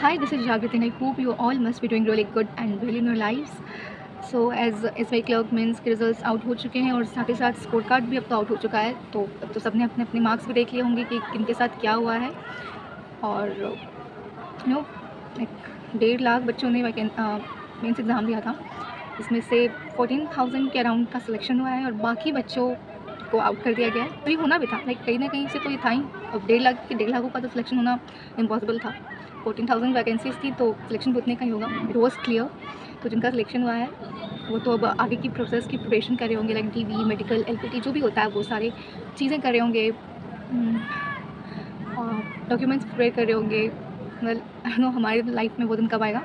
Hi, this is Jagriti, and I hope you all must be doing really good and well in your lives. So as SY clerk mains के results out हो चुके हैं और साथ ही साथ score card भी अब तो आउट हो चुका है, तो अब तो सबने अपने अपने मार्क्स भी देख लिए होंगे कि किनके साथ क्या हुआ है। और एक 1.5 लाख बच्चों ने मेंस एग्ज़ाम दिया था, इसमें से 14,000 के अराउंड का सिलेक्शन हुआ है और बाकी बच्चों को आउट कर दिया गया है। तो ये होना भी था, कहीं ना कहीं से तो ये था ही। अब 1.5 लाखों का तो सिलेक्शन होना इम्पॉसिबल था। 14,000 वैकेंसीज थी तो सिलेक्शन भी उतने का ही होगा। It was clear. तो जिनका सिलेक्शन हुआ है वो तो अब आगे की प्रोसेस की प्रिपरेशन कर रहे होंगे, लाइक DV, मेडिकल, LPT जो भी होता है वो सारी चीज़ें कर रहे होंगे, डॉक्यूमेंट्स प्रिपेयर कर रहे होंगे। वेल आई नो हमारे लाइफ में वो दिन कब आएगा,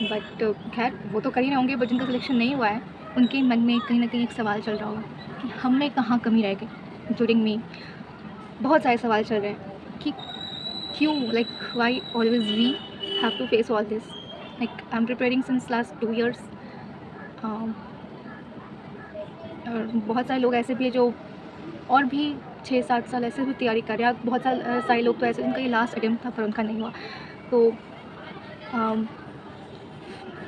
बट खैर वो तो कर ही रहे होंगे। बट जिनका सिलेक्शन नहीं हुआ है उनके मन में कहीं ना कहीं एक सवाल चल रहा होगा कि हम में कहाँ कमी रह गई, इंक्लूडिंग मी। बहुत सारे सवाल चल रहे हैं कि क्यों, like why always we have to face all this. Like I am preparing since last 2 years। और बहुत सारे लोग ऐसे भी हैं जो और भी 6-7 साल ऐसे भी तैयारी कर रहे हैं। बहुत सारे लोग तो ऐसे उनका ये लास्ट अटेम्प्ट था पर उनका नहीं हुआ। तो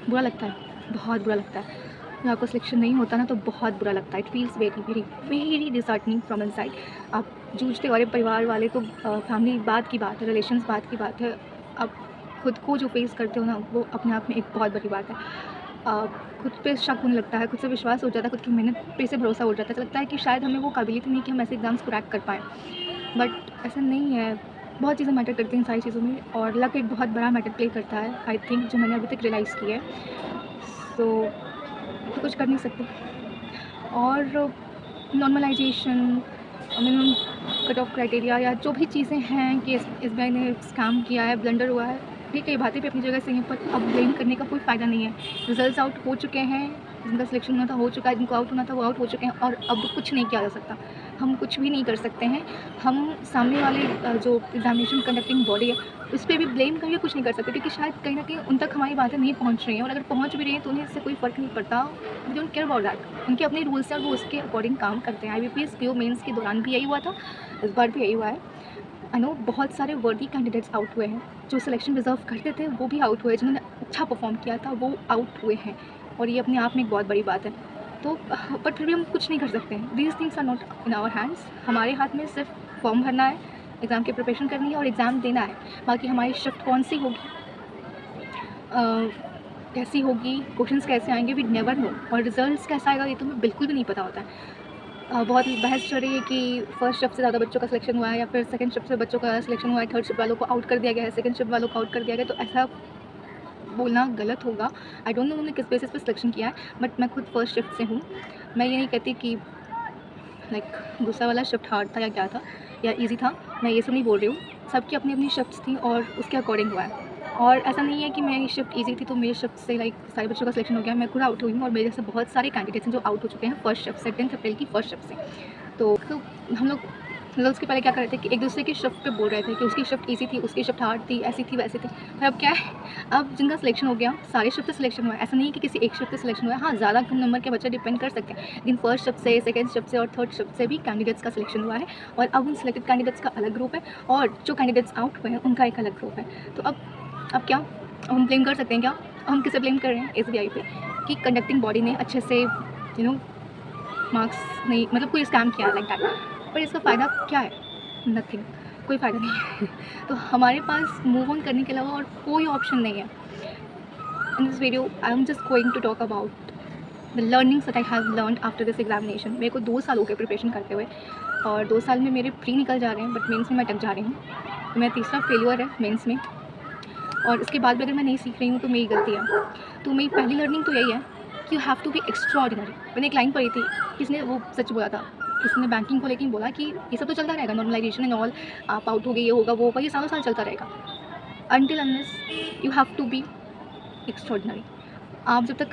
बुरा लगता है, बहुत बुरा लगता है। जब आपका सिलेक्शन नहीं होता ना तो बहुत बुरा लगता है। It feels very very very disheartening from inside. आप जूझते वाले परिवार वाले तो फैमिली बात की बात है, रिलेशंस बात की बात है। आप खुद को जो फेस करते हो ना वो अपने आप में एक बहुत बड़ी बात है। खुद पे शक होने लगता है, खुद से विश्वास हो जाता है, खुद की मेहनत पे से भरोसा उठ जाता है। लगता है कि शायद हमें वो काबिलियत नहीं कि हम ऐसे एग्ज़ाम्स क्रैक कर पाएँ, बट ऐसा नहीं है। बहुत चीज़ें मैटर करती हैं सारी चीज़ों में, और लक एक बहुत बड़ा मैटर प्ले करता है, आई थिंक, जो मैंने अभी तक रियलाइज़ किया है। तो कुछ कर नहीं सकते। और normalisation, minimum cut off criteria या जो भी चीज़ें हैं कि SBI ने स्कैम किया है, ब्लंडर हुआ है, ठीक है, ये बातें भी अपनी जगह सही हैं, पर अब ब्लेम करने का कोई फ़ायदा नहीं है। रिजल्ट्स आउट हो चुके हैं, जिनका सिलेक्शन होना था हो चुका है, जिनको आउट होना था वो आउट हो चुके हैं, और अब कुछ नहीं किया जा सकता। हम कुछ भी नहीं कर सकते हैं। हम सामने वाले जो एग्जामिनेशन कंडक्टिंग बॉडी है उस पर भी ब्लेम करके कुछ नहीं कर सकते, क्योंकि शायद कहीं ना कहीं उन तक हमारी बातें नहीं पहुंच रही हैं, और अगर पहुंच भी रही हैं तो उन्हें इससे कोई फ़र्क नहीं पड़ता। They don't care about that. उनके अपने रूल्स हैं और वो उसके अकॉर्डिंग काम करते हैं। IBPS PO मेंस के दौरान भी यही हुआ था, इस बार भी यही हुआ है। आई नो बहुत सारे वर्दी कैंडिडेट्स आउट हुए हैं, जो सिलेक्शन डिज़र्व करते थे वो भी आउट हुए, जिन्होंने अच्छा परफॉर्म किया था वो आउट हुए हैं, और ये अपने आप में एक बहुत बड़ी बात है। तो बट फिर भी हम कुछ नहीं कर सकते हैं। These things are not in our hands. हमारे हाथ में सिर्फ फॉर्म भरना है, एग्ज़ाम की प्रिपरेशन करनी है और एग्ज़ाम देना है। बाकी हमारी शिफ्ट कौन सी होगी, कैसी होगी, क्वेश्चंस कैसे आएंगे, वी नेवर नो। और रिजल्ट्स कैसा आएगा ये तो हमें बिल्कुल भी नहीं पता होता है। बहुत बहस चल रही है कि फर्स्ट शिफ्ट से ज़्यादा बच्चों का सिलेक्शन हुआ है, या फिर सेकंड शिफ्ट से बच्चों का सिलेक्शन हुआ है, थर्ड शिफ्ट वालों को आउट कर दिया गया है, सेकंड शिफ्ट वालों को आउट कर दिया गया। तो ऐसा बोलना गलत होगा। आई डोंट नो उन्होंने किस बेसिस पे सिलेक्शन किया है, बट मैं खुद फर्स्ट शिफ्ट से हूँ। मैं ये नहीं कहती कि लाइक दूसरा वाला शिफ्ट हार्ड था या क्या था या ईजी था, मैं ये सब नहीं बोल रही हूँ। सबकी अपनी अपनी शिफ्ट्स थी और उसके अकॉर्डिंग हुआ है। और ऐसा नहीं है कि मेरी शिफ्ट ईजी थी तो मेरी शिफ्ट से लाइक सारे बच्चों का सिलेक्शन हो गया। मैं खुद आउट हुई हूँ और मेरे जैसे बहुत सारे कैंडिडेट्स हैं जो आउट हो चुके हैं फर्स्ट शिफ्ट से, 10 अप्रैल की फर्स्ट शिफ्ट से। तो हम लोग रिजल्ट्स के पहले क्या कर रहे थे कि एक दूसरे की शिफ्ट पे बोल रहे थे कि उसकी शिफ्ट ईजी थी, उसकी शिफ्ट हार्ड थी, ऐसी थी वैसी थी। पर अब क्या है, अब जिनका सिलेक्शन हो गया सारे शिफ्ट से सिलेक्शन हुआ है। ऐसा नहीं है कि किसी एक शिफ्ट से सिलेक्शन हुआ है। हाँ, ज़्यादा कम नंबर के बच्चे डिपेंड कर सकते हैं, लेकिन फर्स्ट शिफ्ट से, सेकंड शिफ्ट से और थर्ड शिफ्ट से भी कैंडिडेट्स का सिलेक्शन हुआ है। और अब उन सिलेक्टेड कैंडिडेट्स का अलग ग्रुप है और जो कैंडिडेट्स आउट हुए हैं उनका एक अलग ग्रुप है। तो अब क्या हम ब्लेम कर सकते हैं? क्या हम किसे ब्लेम कर रहे हैं? SBI पे, कि कंडक्टिंग बॉडी ने अच्छे से मार्क्स नहीं, मतलब कोई स्कैम किया लाइक दैट। पर इसका फ़ायदा क्या है? नथिंग, कोई फ़ायदा नहीं है। तो हमारे पास मूव ऑन करने के अलावा और कोई ऑप्शन नहीं है। In this video I am just going to talk about the learnings that I have learned after this examination. मेरे को 2 साल हो गए प्रिपरेशन करते हुए, और 2 साल में मेरे प्री निकल जा रहे हैं, बट मेंस में मैं अटक जा रही हूँ। तो मेरा तीसरा फेलियर है मेंस में, और इसके बाद भी अगर मैं नहीं सीख रही हूँ तो मेरी गलती है। तो मेरी पहली लर्निंग तो यही है कि you have to be extraordinary. मैंने एक लाइन पढ़ी थी, किसने वो सच बोला था, किसने बैंकिंग को लेकिन बोला कि ये सब तो चलता रहेगा, नॉर्मलाइजेशन एंड ऑल, आप आउट हो गए, ये होगा वो होगा, ये सालों साल चलता रहेगा। Until unless you have to be extra. आप जब तक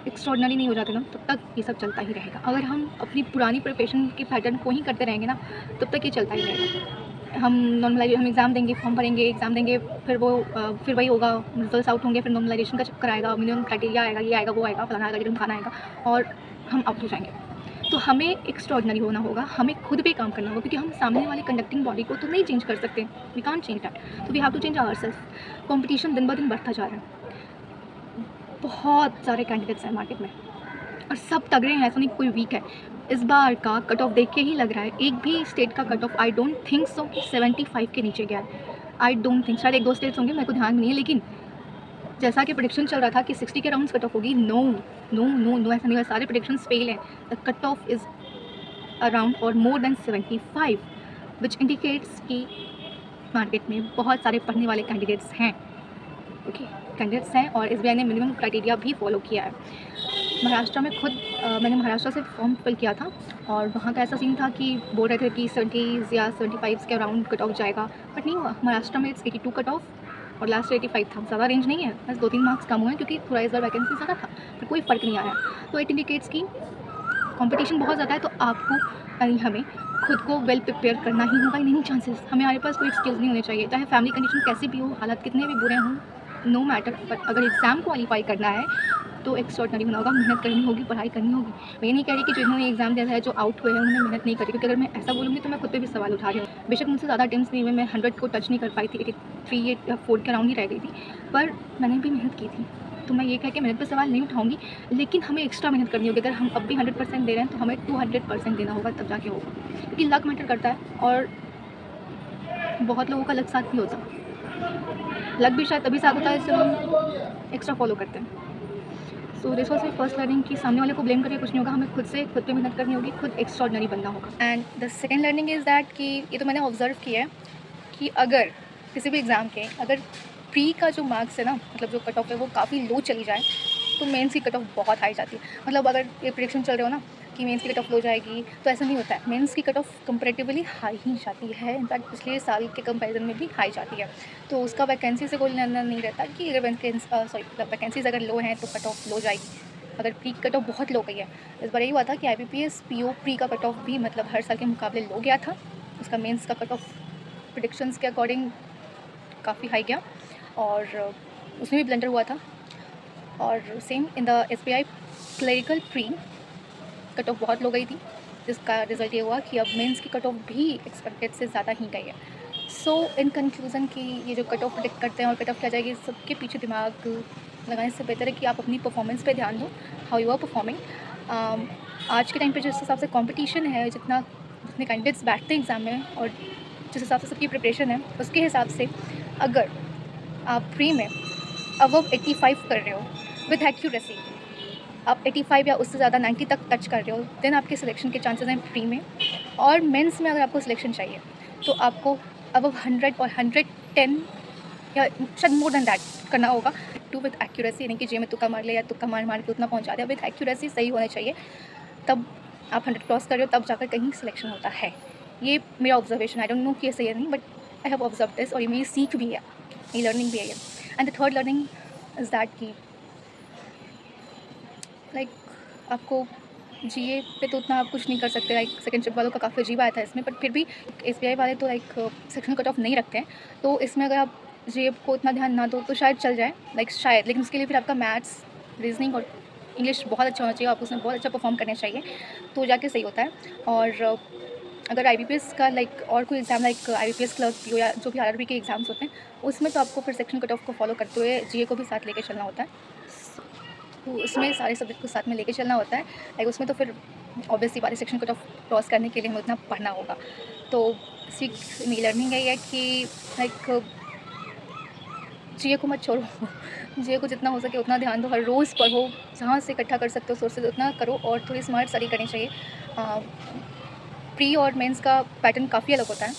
एक्स्ट्रॉर्डनरी नहीं हो जाते ना तब तक ये सब चलता ही रहेगा। अगर हम अपनी पुरानी प्रिपरेशन के पैटर्न को ही करते रहेंगे ना तब तक ये चलता ही रहेगा। हम एग्ज़ाम देंगे, फॉर्म भरेंगे, एग्ज़ाम देंगे, फिर फिर वही होगा, रिजल्ट्स आउट होंगे, फिर नॉर्मलाइजेशन का चक्कर आएगा, मिनिमम क्राइटेरिया आएगा, ये आएगा, वो आएगा, फलाना आएगा, ये खाना आएगा, और हम आउट हो जाएंगे। तो हमें एक्स्ट्रॉर्डिनरी होना होगा, हमें खुद पे काम करना होगा, क्योंकि हम सामने वाले कंडक्टिंग बॉडी को तो नहीं चेंज कर सकते, वी कांट चेंज दैट, तो we have to change ourself. Competition दिन ब दिन बढ़ता जा रहा है, बहुत सारे कैंडिडेट्स हैं मार्केट में और सब तगड़े हैं, ऐसा नहीं कोई वीक है। इस बार का कट ऑफ देख के ही लग रहा है, एक भी स्टेट का cut off I don't think so कि 75 के नीचे गया है। आई डोंट थिंक, शायद 1-2 स्टेट्स होंगे, मेरे को ध्यान में नहीं है, लेकिन जैसा कि प्रेडिक्शन चल रहा था कि 60 के राउंड्स कट ऑफ होगी, नो नो नो नो, ऐसा नहीं हुआ, सारे प्रेडिक्शंस फेल हैं। The cut off is around और मोर देन 75, विच इंडिकेट्स कि मार्केट में बहुत सारे पढ़ने वाले कैंडिडेट्स हैं, ओके कैंडिडेट्स हैं, और SBI ने मिनिमम क्राइटेरिया भी फॉलो किया है। महाराष्ट्र में खुद मैंने महाराष्ट्र से फॉर्म फिल किया था और वहाँ का ऐसा सीन था कि बोल रहे थे कि 70 या 75 के अराउंड कट ऑफ जाएगा, बट नहीं हुआ। महाराष्ट्र में इट्स 82 कट ऑफ और लास्ट 85 था, ज़्यादा रेंज नहीं है, बस 2-3 मार्क्स कम हुए हैं क्योंकि थोड़ा इस बार वैकेंसी ज़्यादा था, फिर कोई फ़र्क नहीं आया। तो इट इंडिकेट्स की कंपटीशन बहुत ज़्यादा है, तो आपको यानी हमें खुद को वेल प्रिपेयर करना ही होगा। नहीं चांसेस, हमारे पास कोई एक्सक्यूज़ नहीं होने चाहिए, चाहे फैमिली कंडीशन कैसी भी हो, हालात कितने भी बुरे हों, नो मैटर, बट अगर एग्ज़ाम क्वालिफाई करना है तो एक्स्ट्रॉर्डिनरी होना होगा, मेहनत करनी होगी, पढ़ाई करनी होगी। मैं ये नहीं कह रही कि जिन्होंने एग्ज़ाम दिया है, जो आउट हुए हैं, उन्होंने मेहनत नहीं करी, क्योंकि अगर मैं ऐसा बोलूँगी तो मैं खुद पे भी सवाल उठा रही हूँ। बेशक मुझसे ज़्यादा अटेम्प्ट्स नहीं हुए, मैं 100 को टच नहीं कर पाई थी, 83 या 4 के अराउंड ही रह गई थी, पर मैंने भी मेहनत की थी। तो मैं ये कह के मेहनत पे सवाल नहीं उठाऊँगी, लेकिन हमें एक्स्ट्रा मेहनत करनी होगी। अगर हम अब भी 100% दे रहे हैं तो हमें 200% देना होगा, तब जाके होगा, क्योंकि लक मैटर करता है और बहुत लोगों का लक साथ नहीं होता। लक भी शायद तभी साथ होता है जब हम एक्स्ट्रा फॉलो करते हैं। So this was my first learning कि सामने वाले को ब्लेम करके कुछ नहीं होगा, हमें खुद से खुद पे मेहनत करनी होगी, खुद एक्स्ट्रॉर्डिनरी बनना होगा। And the second learning is that कि ये तो मैंने ऑब्जर्व किया है कि अगर किसी भी एग्ज़ाम के अगर प्री का जो मार्क्स है ना, मतलब जो कट ऑफ है वो काफ़ी लो चली जाए तो मेंस की कट ऑफ बहुत हाई जाती है। मतलब अगर ये प्रेडिक्शन चल रहे हो ना कि मेंस की कट ऑफ लो जाएगी, तो ऐसा नहीं होता है, मेंस की कट ऑफ कंपैरेटिवली हाई ही जाती है, इनफैक्ट पिछले साल के कंपैरिजन में भी हाई जाती है। तो उसका वैकेंसी से कोई लेना नहीं रहता कि अगर वैकेंसीज अगर लो हैं तो कट ऑफ लो जाएगी, अगर प्री कट ऑफ बहुत लो गई है। इस बार यही हुआ था कि IBPS PO प्री का कट ऑफ भी मतलब हर साल के मुकाबले लो गया था, उसका मेंस का कट ऑफ प्रेडिक्शंस के अकॉर्डिंग काफ़ी हाई गया और उसमें भी ब्लंडर हुआ था। और same in the SBI clerical pre cut off बहुत लो गई थी, जिसका रिज़ल्ट ये हुआ कि अब मेंस की कट ऑफ भी एक्सपेक्टेड से ज़्यादा ही गई है। सो इन कंक्लूज़न कि ये जो कट ऑफ प्रेडिक्ट करते हैं और कट ऑफ क्या जाएगी, सबके पीछे दिमाग लगाने से बेहतर है कि आप अपनी परफॉर्मेंस पे ध्यान दो, हाउ यू आर परफॉर्मिंग। आज के टाइम पे जिस हिसाब से कंपटीशन है, जितने कैंडिडेट्स बैठते हैं एग्ज़ाम में और जिस हिसाब से सबकी प्रिपरेशन है, उसके हिसाब से अगर आप प्री में अबव 85 कर रहे हो विद एक्यूरेसी, आप 85 या उससे ज़्यादा 90 तक टच कर रहे हो, देन आपके सिलेक्शन के चांसेस हैं प्री में। और मेंस में अगर आपको सिलेक्शन चाहिए तो आपको अबव 100 और 110 या शायद मोर देन दैट करना होगा टू विद एक्यूरेसी, यानी कि जे में तुक्का मार ले या तुक्का मार के उतना पहुंचा दिया, विद एक्यूरेसी सही होना चाहिए, तब आप 100 क्रॉस कर रहे हो, तब जाकर कहीं सिलेक्शन होता है। ये मेरा ऑब्जर्वेशन, आई डोंट नो कि ये सही है नहीं, but I have observe this, और ये मेरी सीख भी है, मेरी लर्निंग भी है ये। And the third learning is that कि लाइक आपको GA पे तो उतना आप कुछ नहीं कर सकते, लाइक सेकंड शिफ्ट वालों का काफ़ी अजीब आया था इसमें, बट फिर भी SBI वाले तो लाइक सेक्शन कट ऑफ नहीं रखते हैं, तो इसमें अगर आप GA को इतना ध्यान ना दो तो शायद चल जाए, लाइक शायद, लेकिन उसके लिए फिर आपका मैथ्स, रीजनिंग और इंग्लिश बहुत अच्छा होना चाहिए, आपको उसमें बहुत अच्छा परफॉर्म करना चाहिए, तो जाके सही होता है। और अगर IBPS का लाइक और कोई exam like IBPS clerk PO या जो भी RRB के एग्ज़ाम्स होते हैं, उसमें तो आपको फिर सेक्शन कट ऑफ को फॉलो करते हुए GA को भी साथ लेके चलना होता है, तो उसमें सारे सब्जेक्ट को साथ में लेके चलना होता है। लाइक उसमें तो फिर ऑब्वियसली वाले सेक्शन कट ऑफ क्रॉस करने के लिए हमें उतना पढ़ना होगा। तो सीख मेरी लर्निंग यही है कि लाइक GA को मत छोड़ो GA को जितना हो सके उतना ध्यान दो, हर रोज़ पढ़ो, जहाँ से इकट्ठा कर सकते हो सोर्सेज उतना करो, और थोड़ी स्मार्ट स्टडी करनी चाहिए। प्री और मेंस का पैटर्न काफ़ी अलग होता है,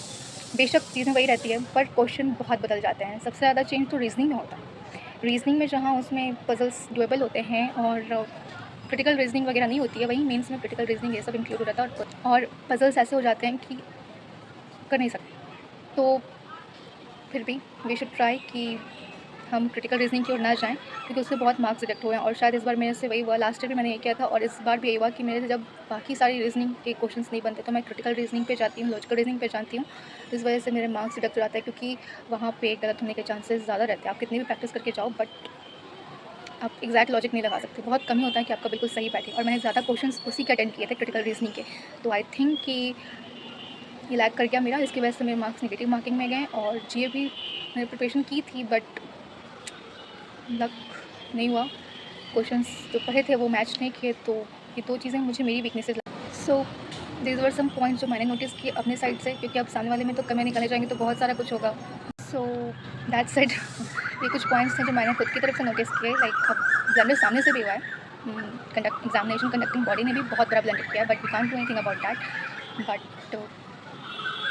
बेशक चीज़ें वही रहती है पर क्वेश्चन बहुत बदल जाते हैं। सबसे ज़्यादा चेंज तो रीजनिंग में होता है, रीजनिंग में जहाँ उसमें पजल्स डुएबल होते हैं और क्रिटिकल रीजनिंग वगैरह नहीं होती है, वहीं मेंस में क्रिटिकल रीजनिंग ये सब इंक्लूड हो जाता है, और पजल्स ऐसे हो जाते हैं कि कर नहीं सकते। तो फिर भी वी शुड ट्राई कि हम क्रिटिकल रीजनिंग की ओर ना जाएं, क्योंकि उससे बहुत मार्क्स रिजेक्ट हुए हैं, और शायद इस बार मेरे से वही हुआ। लास्ट ईयर भी मैंने ये किया था और इस बार भी यही हुआ कि मेरे से जब बाकी सारी रीजनिंग के क्वेश्चंस नहीं बनते तो मैं क्रिटिकल रीजनिंग पे जाती हूँ, लॉजिकल रीजनिंग पे जाती हूँ, इस वजह से मेरे मार्क्स रिजेक्ट हो जाते हैं, क्योंकि वहाँ पे गलत होने के चांसेस ज़्यादा रहते हैं। आप कितनी भी प्रैक्टिस करके जाओ, बट आप एग्जैक्ट लॉजिक नहीं लगा सकते, बहुत कम ही होता है कि आपका बिल्कुल सही बैठे। और मैंने ज़्यादा क्वेश्चंस उसी के अटेंड किए थे, क्रिटिकल रीजनिंग के। तो आई थिंक कि ये लैग कर गया मेरा, इसकी वजह से मेरे मार्क्स नेगेटिव मार्किंग में गए। और जी भी मैंने प्रिपरेशन की थी, बट लक नहीं हुआ, क्वेश्चंस जो पढ़े थे वो मैच नहीं किए। तो ये दो चीज़ें मुझे मेरी वीकनेसेस लगी। So these were some points जो मैंने नोटिस किए अपने साइड से, क्योंकि अब सामने वाले में तो कमें निकाले जाएंगे तो बहुत सारा कुछ होगा। सो दैट सेड ये कुछ पॉइंट्स थे जो मैंने खुद की तरफ से नोटिस किए। लाइक अब ब्लेंडर सामने से भी हुआ है, एग्जामिनेशन कंडक्टिंग बॉडी ने भी बहुत बड़ा ब्लेंडर किया है, but we can't do anything about that. But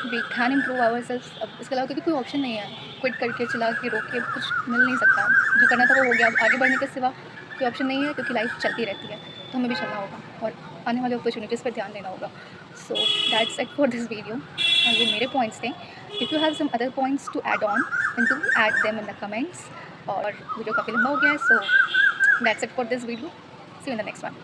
we can improve our self. अब इसके अलावा क्योंकि कोई ऑप्शन नहीं है, क्विट करके चला के रोक के कुछ मिल नहीं सकता। जो करना था वो हो गया, अब आगे बढ़ने के सिवा कोई ऑप्शन नहीं है, क्योंकि लाइफ चलती रहती है। तो हमें भी चलना होगा और आने वाले अपॉर्चुनिटीज़ पर ध्यान देना होगा। So that's it for this video. ये मेरे पॉइंट्स थे। If you have some other points to add on, then to add them in the comments. और वीडियो काफ़ी लंबा हो गया है, so that's it for this video. See you in the next one.